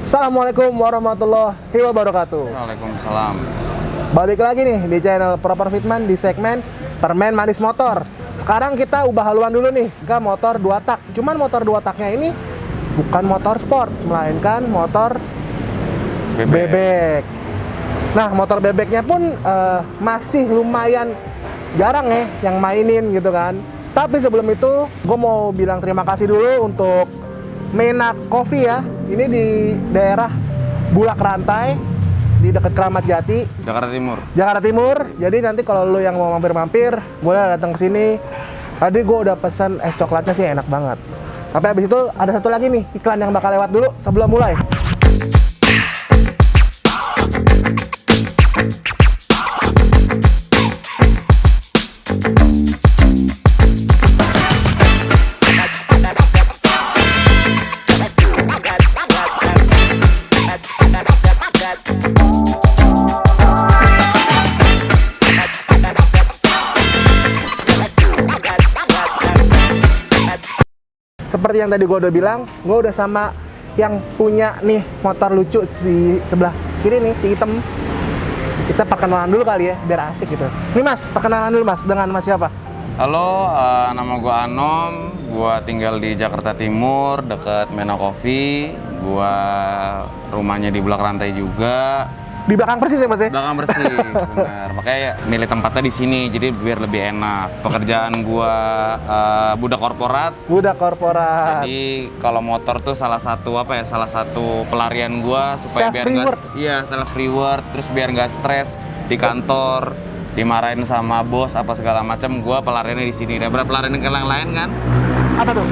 Assalamualaikum warahmatullahi wabarakatuh. Waalaikumsalam. Balik lagi nih di channel Proper Fitman di segmen Permen Manis Motor. Sekarang kita ubah haluan dulu nih ke motor 2 tak. Cuman motor 2 taknya ini bukan motor sport, melainkan motor bebek. Nah, motor bebeknya pun masih lumayan jarang ya yang mainin gitu kan. Tapi sebelum itu, gue mau bilang terima kasih dulu untuk Mena Coffee ya. Ini di daerah Bulak Rantai, di dekat Keramat Jati, Jakarta Timur. Jakarta Timur. Jadi nanti kalau lu yang mau mampir-mampir, boleh datang ke sini. Tadi gue udah pesan es coklatnya sih enak banget. Tapi habis itu ada satu lagi nih iklan yang bakal lewat dulu sebelum mulai. Seperti yang tadi gue udah bilang, gue udah sama yang punya nih motor lucu di sebelah kiri nih, si hitam. Kita perkenalan dulu kali ya, biar asik gitu. Nih mas, perkenalan dulu mas, dengan mas siapa? Halo, nama gue Anom. Gue tinggal di Jakarta Timur, dekat Mena Coffee. Gue rumahnya di Bulak Rantai juga. Di belakang persis ya mas ya? Belakang bersih, benar. Makanya milih tempatnya di sini, jadi biar lebih enak. Pekerjaan gue budak korporat. Budak korporat. Jadi kalau motor tuh salah satu pelarian gue supaya biar Self-reward. self reward, terus biar nggak stres di kantor, dimarahin sama bos apa segala macam. Gue pelariannya di sini. Dan beberapa pelarian yang lain kan? Apa tuh?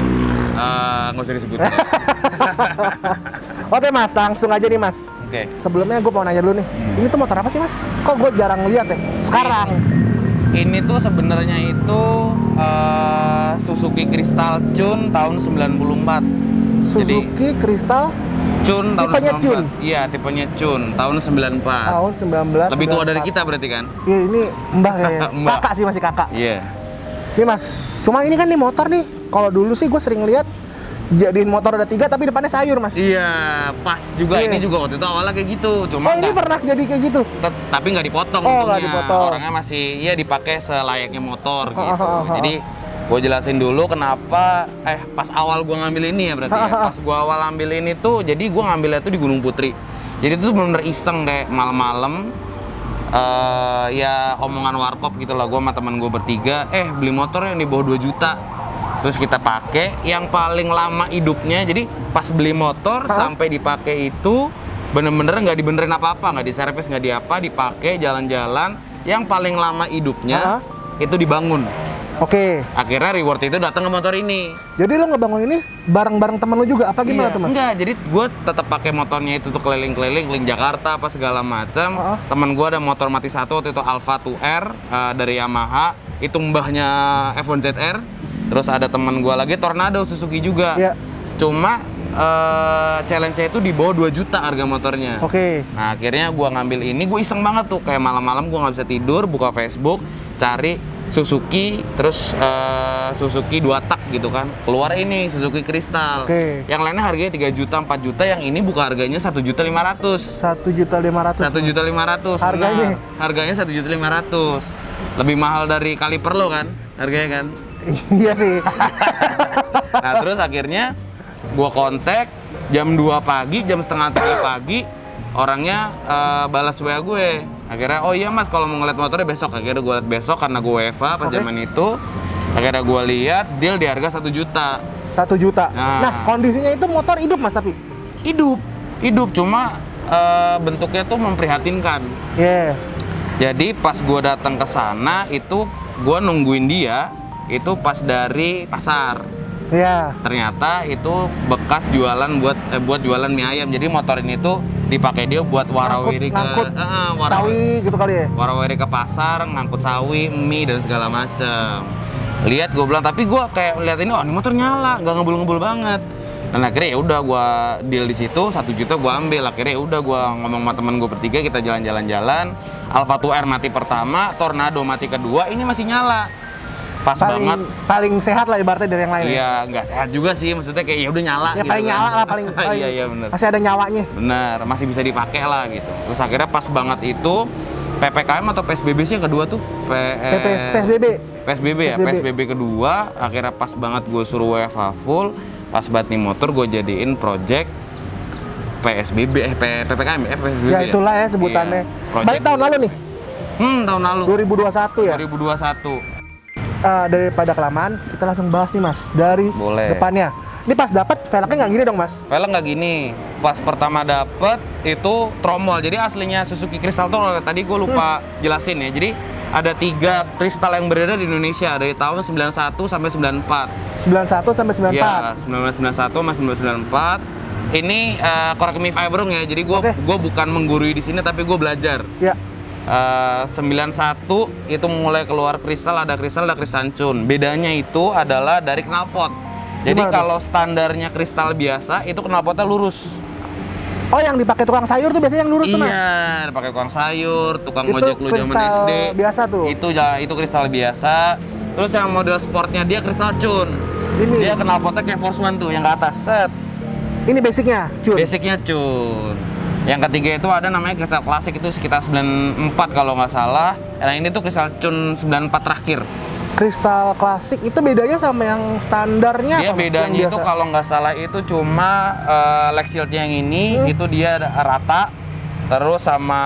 Nggak usah disebutin. Oke mas, langsung aja nih mas. Oke. Sebelumnya gue mau nanya dulu nih, ini tuh motor apa sih mas? Kok gue jarang lihat ya? Sekarang. Ini tuh sebenarnya itu Suzuki Crystal Cun tahun 94. Suzuki Crystal Cun tahun tipenya 94. Cun? Iya, tipenya Cun tahun 94. Tahun 1994. Lebih tua dari kita berarti kan? Iya ini mbah kayaknya. Mbah. Kakak sih, masih kakak. Iya. Nih mas, cuma ini kan nih motor nih. Kalau dulu sih gue sering lihat jadiin motor ada 3 tapi depannya sayur mas. Iya, pas juga. Iya. Ini juga waktu itu awalnya kayak gitu. Cuma Oh ini pernah jadi kayak gitu? tapi nggak dipotong Oh, nggak untungnya. dipotong. Orangnya masih ya dipakai selayaknya motor gitu. ha. Jadi gue jelasin dulu kenapa pas awal gue ngambil ini ya berarti ya. Pas gue awal ambil ini tuh, jadi gue ngambilnya tuh di Gunung Putri. Jadi itu tuh bener-bener iseng kayak malam-malam. Ya omongan warkop gitu lah, gue sama teman gue bertiga beli motor yang di bawah 2 juta. Terus kita pakai yang paling lama hidupnya. Jadi pas beli motor sampai dipakai itu bener-bener nggak dibenerin apa-apa, nggak diservis, nggak diapa, dipakai jalan-jalan. Yang paling lama hidupnya itu dibangun. Oke. Akhirnya reward itu datang ke motor ini. Jadi lo ngebangun ini bareng-bareng temen lo juga? Apa gimana tuh mas? Enggak, jadi gue tetap pakai motornya itu tuh keliling-keliling Jakarta apa segala macam. Temen gue ada motor mati satu waktu itu Alfa 2R dari Yamaha, itu mbahnya F1ZR. Terus ada temen gue lagi Tornado Suzuki juga. Iya. Cuma challenge-nya itu di bawah 2 juta harga motornya. Oke. Nah akhirnya gue ngambil ini, gue iseng banget tuh kayak malam-malam gue nggak bisa tidur, buka Facebook, cari Suzuki, terus Suzuki 2 tak gitu kan. Keluar ini Suzuki Crystal. Oke. Yang lainnya harganya 3 juta, 4 juta, yang ini buka harganya 1.500.000. 1.500.000. 1.500.000. Harganya? Harganya 1.500.000. Lebih mahal dari Kaliper lo kan harganya kan. Iya sih. Nah terus akhirnya gua kontak jam 2 pagi, jam setengah 3 pagi, orangnya balas WA gue. Akhirnya, oh iya mas, kalau mau ngeliat motornya besok. Akhirnya gue liat besok karena gue WFA pas zaman itu. Akhirnya gue lihat deal di harga 1 juta. 1 juta. Nah. Nah kondisinya itu motor hidup mas tapi? Hidup cuma bentuknya tuh memprihatinkan. Iya. Jadi pas gue datang ke sana itu gue nungguin dia itu pas dari pasar. Iya. Ternyata itu bekas jualan buat jualan mie ayam. Jadi motor ini tuh dipakai dia buat warawiri ngangkut sawi gitu kali ya? Warawiri ke pasar, ngangkut sawi, mie dan segala macam. Lihat gue bilang, tapi gue kayak lihat ini, oh ini motor nyala, nggak ngebul-ngebul banget. Dan akhirnya ya udah gue deal di situ, 1 juta gue ambil. Akhirnya ya udah gue ngomong sama temen gue bertiga, kita jalan-jalan. Alfa 2R mati pertama, Tornado mati kedua, ini masih nyala. Pas banget. Paling sehat lah ibaratnya dari yang lain. Iya, nggak sehat juga sih, maksudnya kayak ya udah nyala. Ya gitu paling kan. nyala lah, paling Iya bener. masih ada nyawanya. Bener, masih bisa dipakai lah gitu. Terus akhirnya pas banget itu PPKM atau PSBB sih yang kedua tuh? PSBB. PSBB ya, PSBB kedua. Akhirnya pas banget gue suruh WFH full. Pas banget nih motor gue jadiin project PSBB, PPKM ya, PSBB Ya itulah ya sebutannya. Iya, Balik tahun lalu nih, tahun lalu 2021 ya. 2021. Daripada kelamaan, kita langsung bahas nih mas dari Boleh. depannya. Ini pas dapat velgnya nggak gini dong mas? Velg nggak gini. Pas pertama dapet itu tromol. Jadi aslinya Suzuki Crystal tuh tadi gue lupa jelasin ya. Jadi ada 3 kristal yang beredar di Indonesia dari tahun 91 sampai 94. 91 sampai 94. Ya, 1991 sama 1994. Ini correct me if I'm wrong ya. Jadi gue bukan menggurui di sini tapi gue belajar. Ya. 91 itu mulai keluar kristal, ada kristal cun. Bedanya itu adalah dari knalpot. Jadi Gimana kalau standarnya kristal biasa itu knalpotnya lurus. Oh yang dipakai tukang sayur tuh biasanya yang lurus tuh mas? Iya, pakai tukang sayur, tukang Itu ojek lu zaman kristal SD. biasa tuh? Itu kristal biasa. Terus yang model sportnya dia kristal cun. Ini? Dia knalpotnya kayak Force One tuh yang ke atas. Set. Ini basicnya, cun? Basicnya cun. Yang ketiga itu ada namanya kristal klasik, itu sekitar 94 kalau nggak salah. Nah ini tuh kristal cun 94 terakhir. Kristal klasik itu bedanya sama yang standarnya Dia apa, Mas? bedanya Yang itu biasa? kalau nggak salah itu cuma leg shieldnya yang ini itu dia rata. Terus sama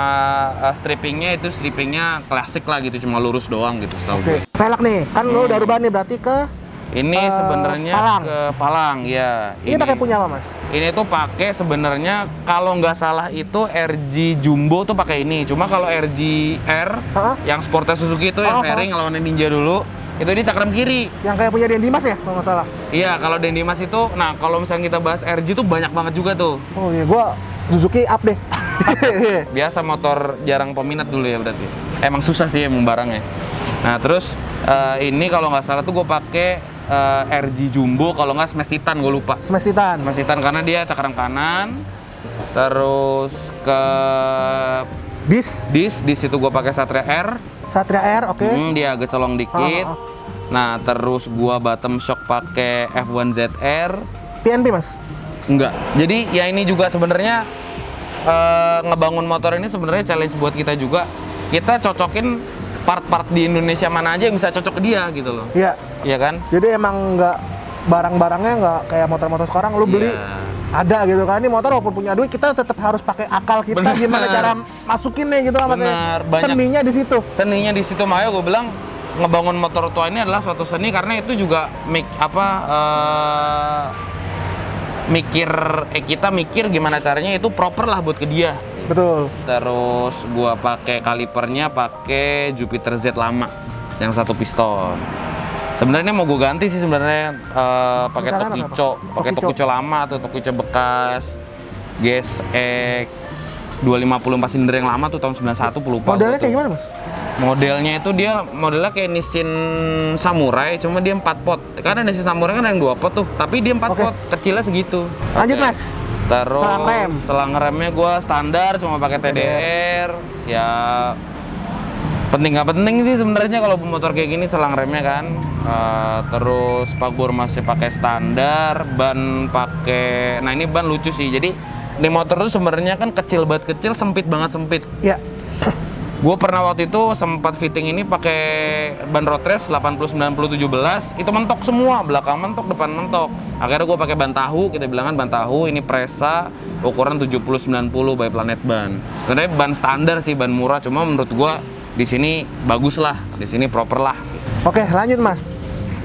strippingnya itu strippingnya klasik lah gitu, cuma lurus doang gitu setahu gue. Oke, velg nih, kan lo udah rubah nih berarti ke Ini sebenarnya Palang. ke Palang ya. ini pakai punya apa mas? Ini tuh pakai sebenarnya kalau nggak salah itu RG Jumbo tuh pakai ini. Cuma kalau RG R Hah? yang sportnya Suzuki itu yang fairing lawan Ninja dulu, itu dia cakram kiri. Yang kayak punya Dendi Mas ya kalau nggak salah? Iya, kalau Dendi Mas itu, nah kalau misalnya kita bahas RG tuh banyak banget juga tuh. Oh iya, gua Suzuki up deh. Biasa motor jarang peminat dulu ya berarti. Emang susah sih emang barangnya. Nah terus ini kalau nggak salah tuh gue pakai RG Jumbo, kalau nggak Smash Titan, gue lupa. Smash Titan. Smash Titan karena dia cakram kanan. Terus ke Dis dis itu gue pakai Satria R. Satria R, oke. Dia agak colong dikit. Nah terus gue bottom shock pakai F1 ZR. PNP mas? Enggak. Jadi ya ini juga sebenarnya ngebangun motor ini sebenarnya challenge buat kita juga. Kita cocokin part-part di Indonesia mana aja yang bisa cocok ke dia gitu loh. Iya. Iya kan? Jadi emang nggak barang-barangnya nggak kayak motor-motor sekarang lu beli ada gitu kan. Ini motor walaupun punya duit kita tetap harus pakai akal kita. Bener. Gimana cara masukinnya gitu apa Bener, banyak. seninya di situ. Seninya di situ, makanya gue bilang ngebangun motor tua ini adalah suatu seni karena itu juga kita mikir gimana caranya itu proper lah buat ke dia. Betul. Terus gua pakai kalipernya pakai Jupiter Z lama yang 1 piston. Sebenarnya mau gue ganti sih sebenarnya pakai Caranya Tokico, pakai Tokico. Tokico lama atau Tokico bekas GSX 254 silinder yang lama tuh tahun 91 lupa. Modelnya gua kayak tuh. gimana mas? Modelnya itu dia modelnya kayak Nissin Samurai, cuma dia 4 pot. Karena Nissin Samurai kan ada yang 2 pot tuh, tapi dia 4 Oke. pot, kecilnya segitu. Lanjut Oke. mas. Terus Selang rem. selang remnya gue standar cuma pakai TDR. Ya penting nggak penting sih sebenarnya kalau motor kayak gini selang remnya kan. Terus spakbor masih pakai standar, ban pakai. Nah ini ban lucu sih. Jadi di motor tuh sebenarnya kan kecil banget kecil, sempit banget sempit. Iya. Gue pernah waktu itu sempat fitting ini pakai ban road race 80 90 17, itu mentok semua, belakang mentok, depan mentok. Akhirnya gue pakai ban tahu, kita bilang kan ban tahu, ini Presa ukuran 70 90 by Planet Ban. Sebenarnya ban standar sih, ban murah, cuma menurut gue di sini bagus lah, di sini proper lah. Oke, lanjut mas.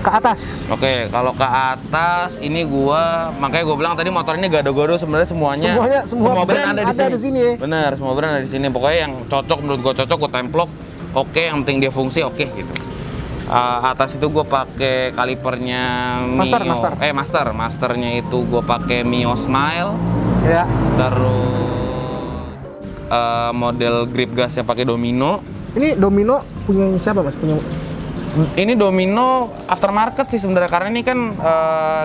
Ke atas. Oke, kalau ke atas ini makanya gue bilang tadi motor ini gado-gado sebenarnya semuanya. Semua brand ada di sini ya. Bener, semua brand ada di sini. Pokoknya yang cocok menurut gue cocok, gue templok. Oke, yang penting dia fungsi oke gitu. Atas itu gue pakai kalipernya Mio. Masternya itu gue pakai Mio Smile. Ya. Terus model grip gasnya pakai Domino. Ini Domino punya siapa mas? Punya Ini Domino aftermarket sih sebenarnya, karena ini kan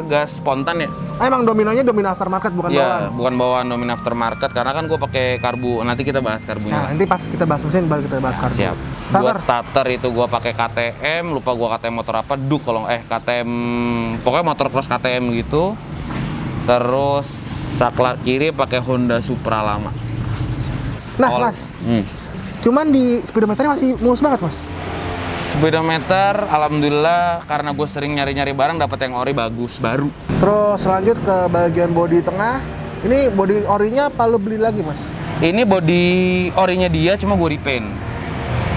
gas spontan ya. Emang Dominonya Domino aftermarket bukan bawaan? Iya, bukan bawaan Domino aftermarket, karena kan gue pakai karbu. Nanti kita bahas karbunya. Nah, nanti pas kita bahas mesin baru kita bahas karbu. Siap. Buat starter itu gue pakai KTM, lupa gue KTM motor apa, Duke kalau KTM, pokoknya motor cross KTM gitu. Terus saklar kiri pakai Honda Supra lama. Nah, Mas. Cuman di speedometernya masih mulus banget, Mas. Speedometer, alhamdulillah karena gue sering nyari-nyari barang dapat yang ori bagus baru. Terus lanjut ke bagian bodi tengah. Ini bodi orinya apa lu beli lagi, Mas? Ini bodi orinya dia, cuma gue repaint.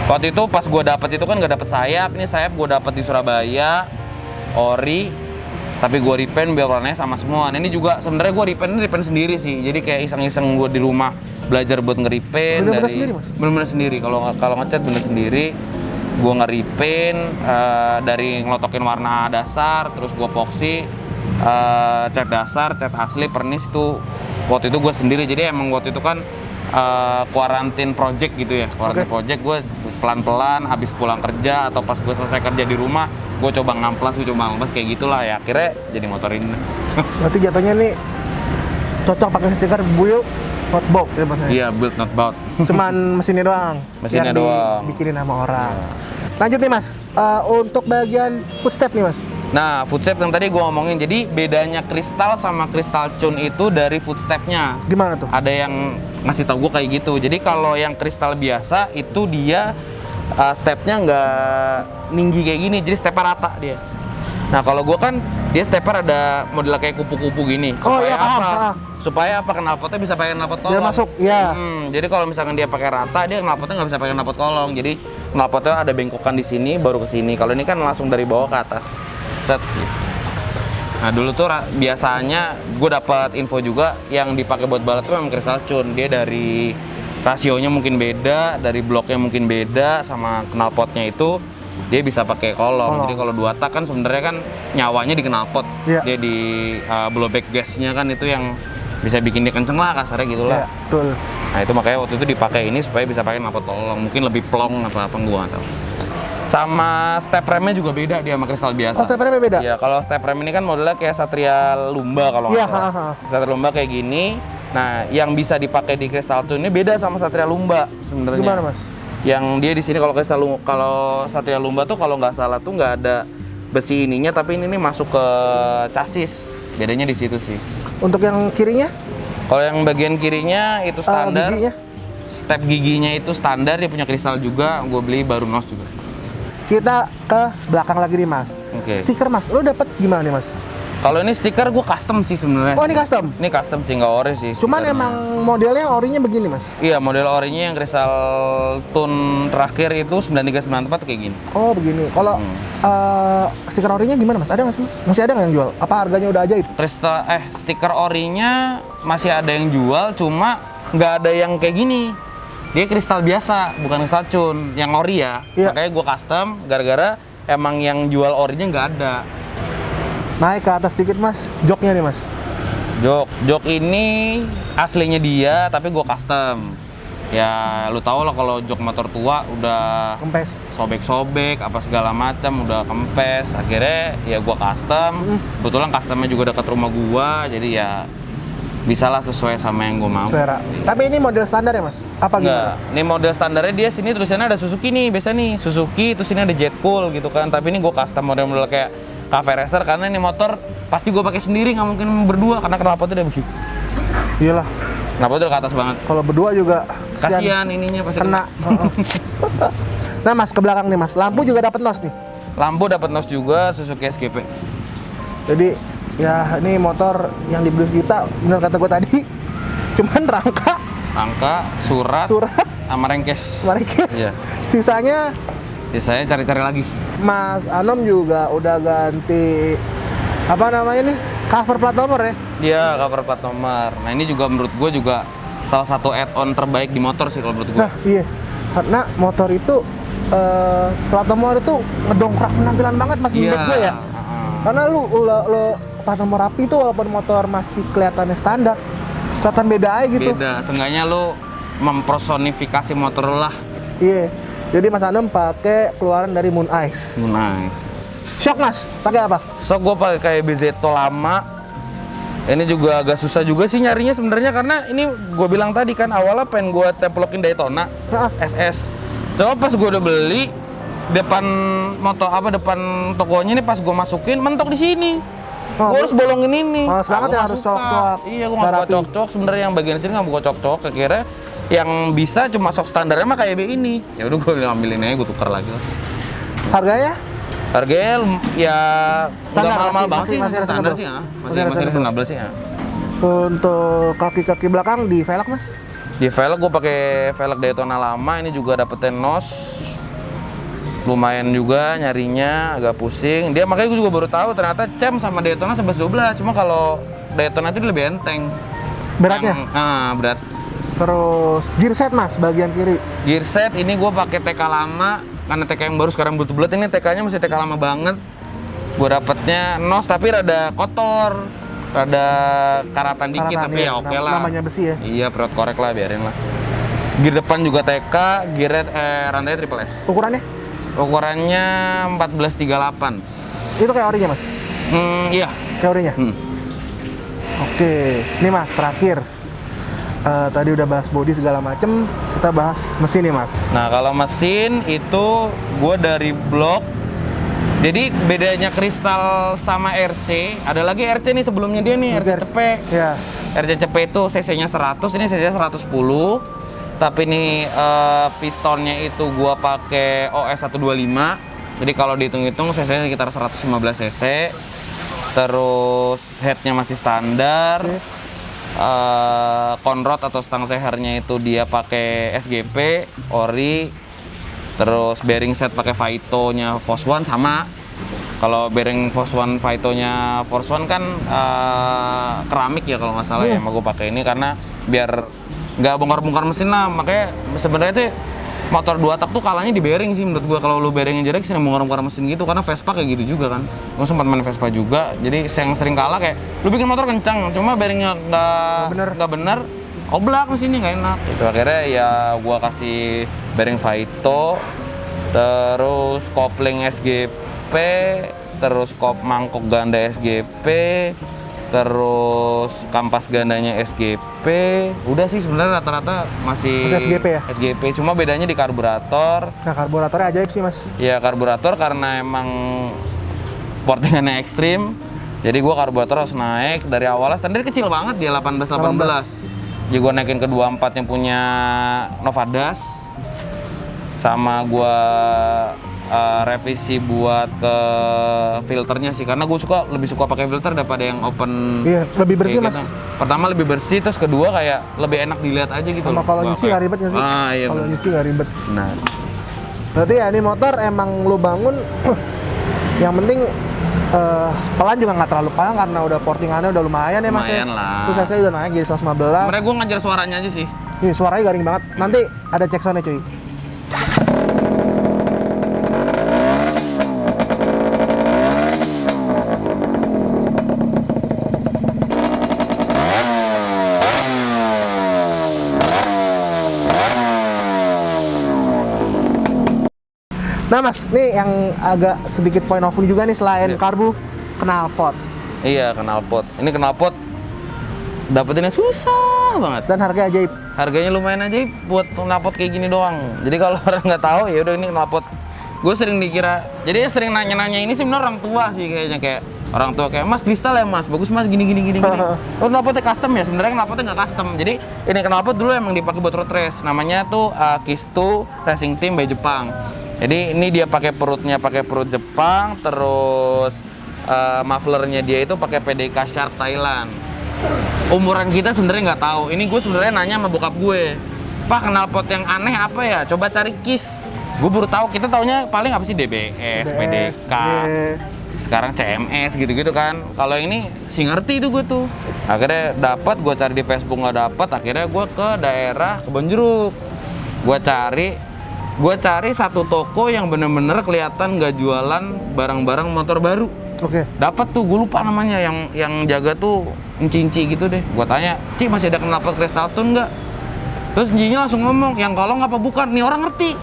Waktu itu pas gue dapet itu kan nggak dapet sayap. Ini sayap gue dapet di Surabaya, ori. Tapi gue repaint biar warnanya sama semua. Nah, ini juga sebenarnya gue repaint sendiri sih. Jadi kayak iseng-iseng gue di rumah belajar buat nge-repaint. Bener-bener sendiri, Mas? Bener-bener sendiri. Kalau ngecat bener sendiri. Gue nge-repaint dari ngelotokin warna dasar, terus gue epoxy, cat dasar, cat asli, pernis itu waktu itu gue sendiri. Jadi emang waktu itu kan quarantine project gitu ya. Quarantine project gue pelan-pelan habis pulang kerja atau pas gue selesai kerja di rumah, gue coba ngamplas kayak gitulah ya. Akhirnya jadi motor ini. Berarti jatuhnya nih cocok pakai stiker build not bought ya, Mas? Iya, build not bought. Cuman mesinnya doang. Mesinnya doang. Bikinin sama orang. Lanjut nih, Mas. Untuk bagian footstep nih, Mas. Nah, footstep yang tadi gue ngomongin, jadi bedanya kristal sama kristal cun itu dari footstepnya. Gimana tuh? Ada yang ngasih tau gue kayak gitu. Jadi kalau yang kristal biasa itu dia stepnya nggak tinggi kayak gini, jadi stepnya rata dia. Nah kalau gue kan dia stepper ada model kayak kupu-kupu gini. Oh iya, paham. Supaya apa, knalpotnya bisa pakai knalpot kolong. Biar masuk, iya. Jadi kalau misalkan dia pakai rata, dia knalpotnya nggak bisa pakai knalpot kolong. Jadi knalpotnya ada bengkokan di sini, baru ke sini. Kalau ini kan langsung dari bawah ke atas. Set. Gitu. Nah dulu tuh biasanya gue dapat info juga yang dipakai buat balap tuh memang kristal cun. Dia dari rasionya mungkin beda, dari bloknya mungkin beda, sama knalpotnya itu dia bisa pakai kolong. Jadi kalau 2 tak kan sebenarnya kan nyawanya di knalpot. Yeah. Dia di blowback gasnya kan itu yang bisa bikin dia kenceng lah kasarnya gitu lah. Yeah, betul. Nah itu makanya waktu itu dipakai ini supaya bisa pakai knalpot kolong. Mungkin lebih plong apa gua nggak tahu. Sama step remnya juga beda dia sama kristal biasa. Oh, step remnya beda? Iya, kalau step rem ini kan modelnya kayak Satria Lumba kalau nggak salah. Iya, Satria Lumba kayak gini. Nah, yang bisa dipakai di kristal tune ini beda sama Satria Lumba sebenarnya. Gimana, Mas? Yang dia di sini kalau Satria Lumba tuh kalau nggak salah tuh nggak ada besi ininya, tapi ini nih masuk ke chassis. Bedanya di situ sih. Untuk yang kirinya? Kalau yang bagian kirinya itu standar. Giginya? Step giginya itu standar, dia punya kristal juga. Gue beli baru nos juga. Kita ke belakang lagi nih, Mas. Oke. Stiker, Mas. Lo dapet gimana nih, Mas? Kalau ini stiker gue custom sih sebenarnya. Oh, ini custom? Ini custom sih, nggak ori sih. Cuman stikernya. emang modelnya orinya begini, Mas? Iya, model orinya yang kristal tune terakhir itu 9394 kayak gini. Oh, begini. Kalau stiker orinya gimana, Mas? Ada nggak sih, Mas? Masih ada nggak yang jual? Apa harganya udah ajaib? Stiker orinya masih ada yang jual, cuma nggak ada yang kayak gini. Dia kristal biasa, bukan kristal cun, yang ori ya. Iya. Makanya gue custom, gara-gara emang yang jual orinya nggak ada. Naik ke atas dikit, Mas. Joknya nih, Mas. Jok ini aslinya dia, tapi gue custom. Ya, lu tau lah kalau jok motor tua udah Kempes. sobek-sobek, apa segala macam, udah kempes. Akhirnya ya gue custom. Kebetulan customnya juga dekat rumah gue, jadi ya bisalah sesuai sama yang gue mau. Selera. Tapi ini model standar ya, Mas? Apa Enggak, gimana? ini model standarnya dia sini tulisannya ada Suzuki nih, biasa nih Suzuki, terus ini ada Jet Cool gitu kan. Tapi ini gue custom model-model kayak Cafe Racer karena ini motor pasti gue pakai sendiri, nggak mungkin berdua karena knalpotnya udah begitu. Iyalah. Knalpotnya udah ke atas banget. Kalau berdua juga Kasihan ininya pasti kena. Nah, Mas, ke belakang nih, Mas. Lampu juga dapat nos nih. Lampu dapat nos juga Suzuki SGP. Jadi ya ini motor yang dibeli kita, bener kata gue tadi. Cuman rangka, surat, sama rengkes. marikes. Iya. Sisanya Saya cari-cari lagi. Mas Anom juga udah ganti apa namanya nih? Cover plat nomor ya? Dia cover plat nomor. Nah ini juga menurut gue juga salah satu add-on terbaik di motor sih kalau menurut gue. Nah, iya. Karena motor itu plat nomor itu ngedongkrak penampilan banget, Mas, menurut gue ya. Karena lu plat nomor rapi itu walaupun motor masih kelihatannya standar, kelihatan beda aja gitu. Beda, seenggaknya lu mempersonifikasi motor lu lah. Iya. Jadi Mas Anom pakai keluaran dari Moon Ice. Nice. Shock Mas, pakai apa? So gue pakai kayak Bezeto lama. Ini juga agak susah juga sih nyarinya sebenarnya karena ini gue bilang tadi kan awalnya pengen gue templokin Daytona SS. Coba pas gue udah beli depan depan tokonya nih pas gue masukin mentok di sini. Oh, Gue harus bolongin ini. Males banget Gua ya, nggak harus suka. cocok. Iya, gue nggak suka Rapi. cocok. Sebenarnya yang bagian sini nggak gue cocok. Akhirnya yang bisa cuma sok standarnya mah kayak ini. Ya udah gue ambilin aja, gue tuker lagi lah. Harganya? Harganya ya Standar, nggak mahal-mahal banget masih sih, masih standar reasonable. sih ya. Masih Masih reasonable. reasonable sih ya. Untuk kaki-kaki belakang di velg Mas? Di velg gue pakai velg Daytona lama, ini juga dapetin nos. Lumayan juga nyarinya, agak pusing. Dia makanya gue juga baru tahu ternyata cem sama Daytona 11-12. Cuma kalau Daytona itu lebih enteng. Beratnya? Berat. Terus gear set Mas, bagian kiri. Gear set ini gue pakai TK lama karena TK yang baru sekarang bulat-bulat, ini TK-nya masih TK lama banget. Gue dapetnya nos tapi rada kotor, rada karatan dikit Karatan, tapi ya, ya oke lah. namanya besi ya. Iya, perut korek lah, biarin lah. Gear depan juga TK, gear rantai triple S. Ukurannya? Ukurannya 1438. Itu kayak orinya Mas? Iya. Kayak orinya? Oke, ini Mas terakhir. Tadi udah bahas body segala macem, kita bahas mesin nih Mas. Nah, kalau mesin itu gue dari blok. Jadi bedanya kristal sama RC, ada lagi RC nih sebelumnya dia nih, RC CP. Ya. RC CP itu cc-nya 100, ini cc-nya 110. Tapi ini pistonnya itu gua pakai OS 125. Jadi kalau dihitung-hitung cc-nya sekitar 115 cc. Terus headnya masih standar. Conrod atau stang sehernya itu dia pakai SGP, ori. Terus bearing set pakai Vaito-nya Force One sama. Kalau bearing Force One Vaito-nya Force One kan keramik ya kalau nggak salah ya. Emang gue pakai ini karena biar nggak bongkar-bongkar mesin lah. Makanya sebenarnya tuh motor 2 tak tuh kalahnya di bearing sih menurut gue. Kalau lu bearingnya jelek sering bongkar-bongkar mesin gitu, karena Vespa kayak gitu juga kan. Gue sempat main Vespa juga, jadi yang sering kalah kayak lu bikin motor kencang, cuma bearingnya nggak bener, oblak mesinnya nggak enak. Itu akhirnya ya gue kasih bearing Vaito, terus kopling SGP, terus mangkok ganda SGP, terus kampas gandanya SGP. Udah sih sebenarnya rata-rata masih SGP ya? SGP, cuma bedanya di karburator. Nah, karburatornya ajaib sih Mas. Ya karburator karena emang portingannya ekstrim. Jadi gua karburator harus naik dari awalnya standar kecil banget dia 18. Jadi gua naikin ke 24 yang punya Novadas. Sama gua revisi buat ke filternya sih, karena gue lebih suka pakai filter daripada yang open. Iya, lebih bersih kayak Mas. gitu. Pertama lebih bersih, terus kedua kayak lebih enak dilihat aja gitu. Sama kalau nyuci nggak ribet nggak sih? Iya, Kalau bener. nyuci nggak ribet. Nah, Berarti ya ini motor emang lu bangun yang penting pelan juga nggak terlalu pelan karena udah portingannya udah lumayan ya Mas ya. Lumayan lah. Terus saya udah naik jadi 115. sebenarnya gue ngajar suaranya aja sih. Ih, suaranya garing banget. Nanti ada cek soundnya cuy. Nah Mas, nih yang agak sedikit point of view juga nih selain Iya. karbu, knalpot. Iya, knalpot. Ini knalpot dapetinnya susah banget. Dan harga ajaib. Harganya lumayan aja buat knalpot kayak gini doang. Jadi kalau orang nggak tahu ya udah ini knalpot. Gue sering dikira, jadi sering nanya-nanya ini sih sebenarnya orang tua sih kayaknya, kayak orang tua kayak Mas kristal ya Mas, bagus Mas gini. Oh knalpotnya custom ya? Sebenarnya knalpotnya nggak custom. Jadi ini knalpot dulu emang dipakai buat road race. Namanya tuh Kistu Racing Team by Jepang. Jadi ini dia pakai perut Jepang, terus mufflernya dia itu pakai PDK Shark Thailand. Umuran kita sebenarnya nggak tahu. Ini gue sebenarnya nanya sama bokap gue, Pak knalpot yang aneh apa ya? Coba cari KIS. Gue baru tahu, kita taunya paling apa sih DBS, PDK, iya. sekarang CMS gitu-gitu kan. Kalau ini sih ngerti itu gue tuh. Akhirnya dapat, gue cari di Facebook nggak dapat. Akhirnya gue ke daerah Kebonjeruk. Gue cari satu toko yang bener-bener kelihatan nggak jualan barang-barang motor baru. Oke. Dapat tuh, gue lupa namanya, yang jaga tuh Cinci gitu deh. Gue tanya, Ci masih ada knalpot Crystal Tune nggak? Terus Cincinya langsung ngomong, yang kolong apa bukan? Nih orang ngerti.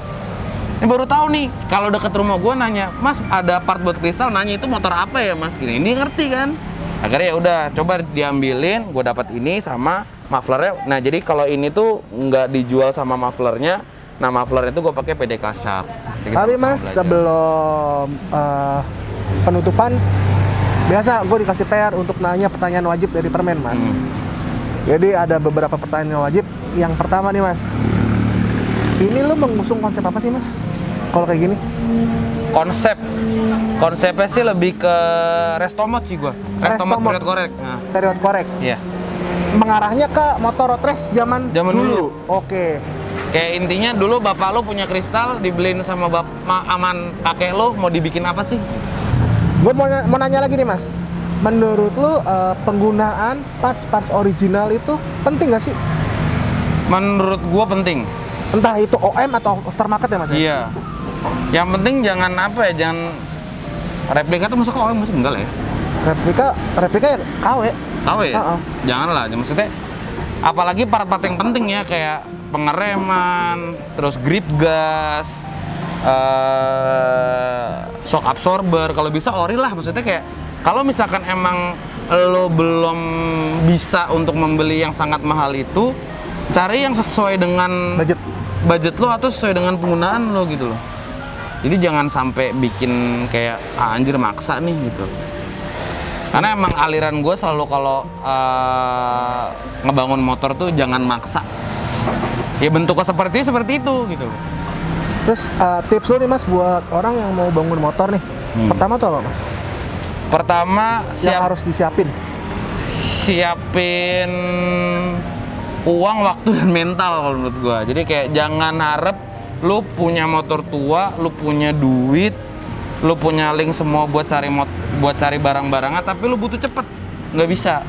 Ini baru tahu nih, kalau deket rumah gue nanya, Mas ada part buat kristal, nanya itu motor apa ya Mas? Gini, ini ngerti kan? Akhirnya ya udah, coba diambilin, gue dapat ini sama mufflernya. Nah jadi kalau ini tuh nggak dijual sama mufflernya, nah mufflernya itu gue pakai PDK Sharp. Jadi Tapi sama-sama Mas, belajar. sebelum penutupan, biasa gue dikasih PR untuk nanya pertanyaan wajib dari permen, Mas. Jadi ada beberapa pertanyaan wajib. Yang pertama nih, Mas. Ini lu mengusung konsep apa sih, Mas? Kalau kayak gini? Konsepnya sih lebih ke restomod sih gue. Restomod period korek. Nah, Period korek. iya. Mengarahnya ke motor road race zaman dulu. Oke. Kayak intinya dulu bapak lo punya kristal, dibeliin sama aman kakek lo, mau dibikin apa sih? Gue mau nanya lagi nih, Mas. Menurut lu penggunaan parts original itu penting nggak sih? Menurut gua penting. Entah itu OM atau aftermarket ya, Mas? Iya. Yang penting jangan apa ya, jangan replika tuh masuk ke OM masih enggak lah ya. Replika ya KW. Tahu ya? Heeh. Janganlah, maksudnya apalagi part-part yang penting ya kayak pengereman, terus grip gas, shock absorber, kalau bisa ori lah. Maksudnya kayak kalau misalkan emang lo belum bisa untuk membeli yang sangat mahal itu, cari yang sesuai dengan budget lo atau sesuai dengan penggunaan lo gitu loh. Jadi jangan sampai bikin kayak anjir maksa nih gitu. Karena emang aliran gue selalu kalau ngebangun motor tuh jangan maksa. Ya bentuknya seperti itu gitu. Terus tips lu nih, Mas, buat orang yang mau bangun motor nih. Pertama tuh apa, Mas? Pertama Yang harus disiapin. siapin uang, waktu, dan mental kalau menurut gua. Jadi kayak jangan harap lu punya motor tua, lu punya duit, lu punya link semua buat cari barang-barangnya, tapi lu butuh cepet, nggak bisa.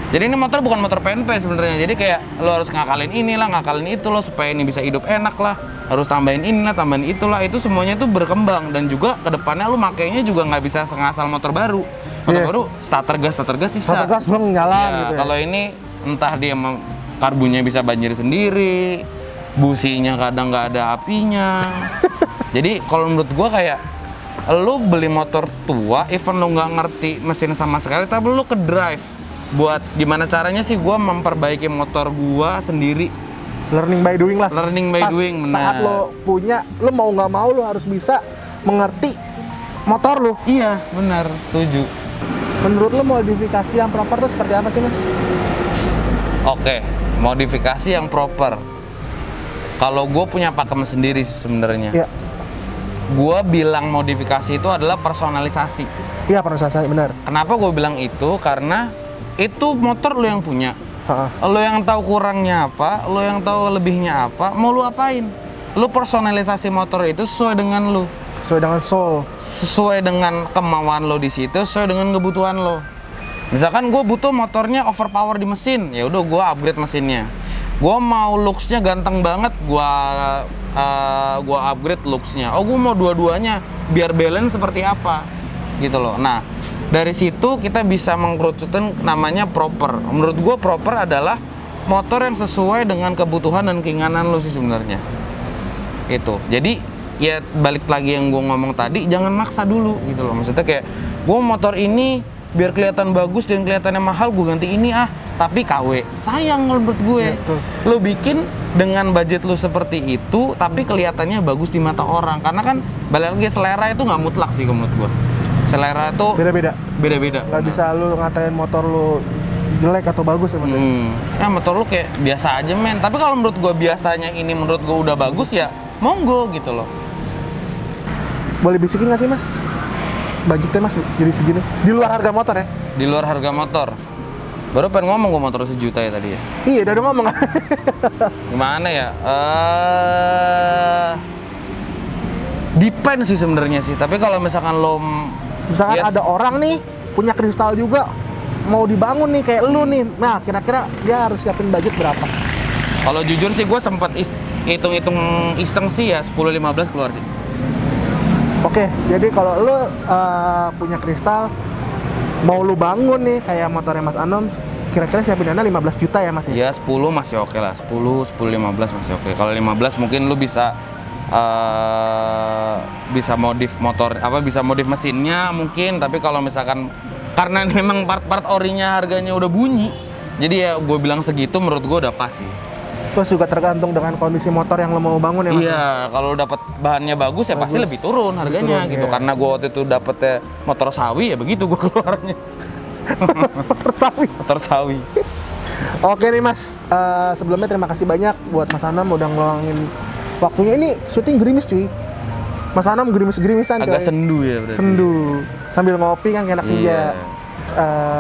Jadi ini motor bukan motor PNP sebenarnya. Jadi kayak lu harus ngakalin inilah, ngakalin itu lo supaya ini bisa hidup enak lah. Harus tambahin inilah, tambahin itulah. Itu semuanya itu berkembang dan juga kedepannya lu makainya juga nggak bisa ngasal motor baru. Motor baru starter gas bisa. Starter gas belum nyala Ya, gitu ya. kalau ini entah dia karbonnya bisa banjir sendiri, businya kadang nggak ada apinya. Jadi kalau menurut gua kayak lu beli motor tua, even lu nggak ngerti mesin sama sekali, tapi lu ke drive buat gimana caranya sih gua memperbaiki motor gua sendiri. Learning by doing lah. Learning by Pas doing, benar. Saat lo punya, lo mau nggak mau lo harus bisa mengerti motor lo. Iya, benar, setuju. Menurut lo modifikasi yang proper tuh seperti apa sih, Mas? Oke, modifikasi yang proper. Kalau gue punya pakem sendiri sih sebenarnya. Iya. Gue bilang modifikasi itu adalah personalisasi. Iya, pernah saya benar. Kenapa gue bilang itu? Karena itu motor lo yang punya. Ha-ha. Lo yang tahu kurangnya apa, lo yang tahu lebihnya apa, mau lo apain? Lo personalisasi motor itu sesuai dengan lo. Sesuai dengan soul. Sesuai dengan kemauan lo di situ, sesuai dengan kebutuhan lo. Misalkan gue butuh motornya overpower di mesin, ya udah gue upgrade mesinnya. Gue mau looks-nya ganteng banget, gue upgrade looks-nya. Oh, gue mau dua-duanya biar balance seperti apa, gitu loh. Nah, dari situ kita bisa mengkerucutin namanya proper. Menurut gue proper adalah motor yang sesuai dengan kebutuhan dan keinginan lo sih sebenarnya. Itu. Jadi ya balik lagi yang gue ngomong tadi, jangan maksa dulu gitu loh. Maksudnya kayak gue motor ini biar kelihatan bagus dan kelihatannya mahal, gue ganti ini tapi KW. Sayang kalau menurut gue. Ya, betul. Lo bikin dengan budget lo seperti itu, tapi kelihatannya bagus di mata orang. Karena kan balik lagi selera itu nggak mutlak sih kalau menurut gue. Selera itu beda-beda. Nggak bisa lu ngatain motor lu jelek atau bagus ya, Mas? Ya motor lu kayak biasa aja men. Tapi kalau menurut gue biasanya ini menurut gue udah bagus ya monggo gitu loh. Boleh bisikin nggak sih, Mas? Budgetnya, Mas, jadi segini? Di luar harga motor ya? Di luar harga motor. Baru pengen ngomong gue motor 1 juta ya tadi ya. Iya, udah ngomong. Gimana ya? Depend sih sebenarnya sih. Tapi kalau misalkan lo Misalkan ada orang nih punya kristal juga mau dibangun nih kayak lu nih. Nah, kira-kira dia harus siapin budget berapa? Kalau jujur sih gue sempet hitung-hitung iseng sih ya 10-15 keluar sih. Oke, jadi kalau lu punya kristal mau lu bangun nih kayak motornya Mas Anom, kira-kira siapin dana 15 juta ya, Mas ya? Ya 10 masih oke lah. 10, 15 masih oke. Kalau 15 mungkin lu bisa bisa modif motor, bisa modif mesinnya mungkin, tapi kalau misalkan karena memang part-part orinya harganya udah bunyi, jadi ya gue bilang segitu menurut gue udah pas sih. Terus juga tergantung dengan kondisi motor yang lo mau bangun ya Mas? Iya, kalau dapat bahannya bagus ya pasti lebih turun harganya turun, gitu. iya. Karena gue waktu itu dapetnya motor sawi ya begitu gue keluarnya. Motor sawi. Motor sawi. Oke nih Mas, sebelumnya terima kasih banyak buat Mas Anam udah ngeluangin waktunya. Ini syuting gerimis cuy. Mas Anam gerimis-gerimisan coy. Agak sendu ya berarti. Sendu. Sambil ngopi kan kayak enak senja.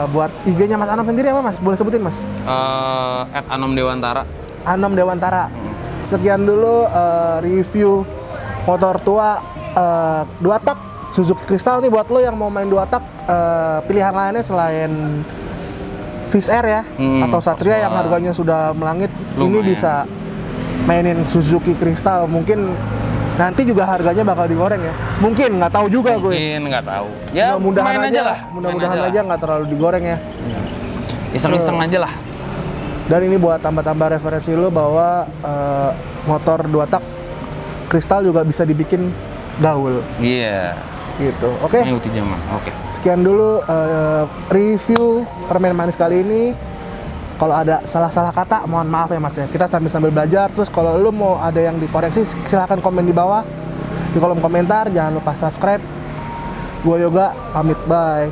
Buat IG-nya Mas Anam sendiri apa Mas? Boleh sebutin Mas? @anomdewantara. Anom Dewantara. Sekian dulu review motor tua 2 tak Suzuki Crystal nih buat lo yang mau main 2 tak, pilihan lainnya selain Fish Air ya atau Satria yang harganya sudah melangit. Lumayan. Ini bisa mainin Suzuki Crystal, mungkin nanti juga harganya bakal digoreng ya. Mungkin, nggak tahu juga gue. Mungkin nggak tahu. Ya Mudah-mudahan main aja lah. Mudah-mudahan Main aja nggak terlalu digoreng ya. Iseng-iseng aja lah. Dan ini buat tambah-tambah referensi lo bahwa motor 2 tak Crystal juga bisa dibikin gaul. Iya. Gitu. Oke. Mengikuti zaman. Oke. Sekian dulu review permen manis kali ini. Kalau ada salah-salah kata, mohon maaf ya Mas ya. Kita sambil belajar. Terus kalau lu mau ada yang dikoreksi, silahkan komen di bawah di kolom komentar. Jangan lupa subscribe. Gua Yoga pamit, bye.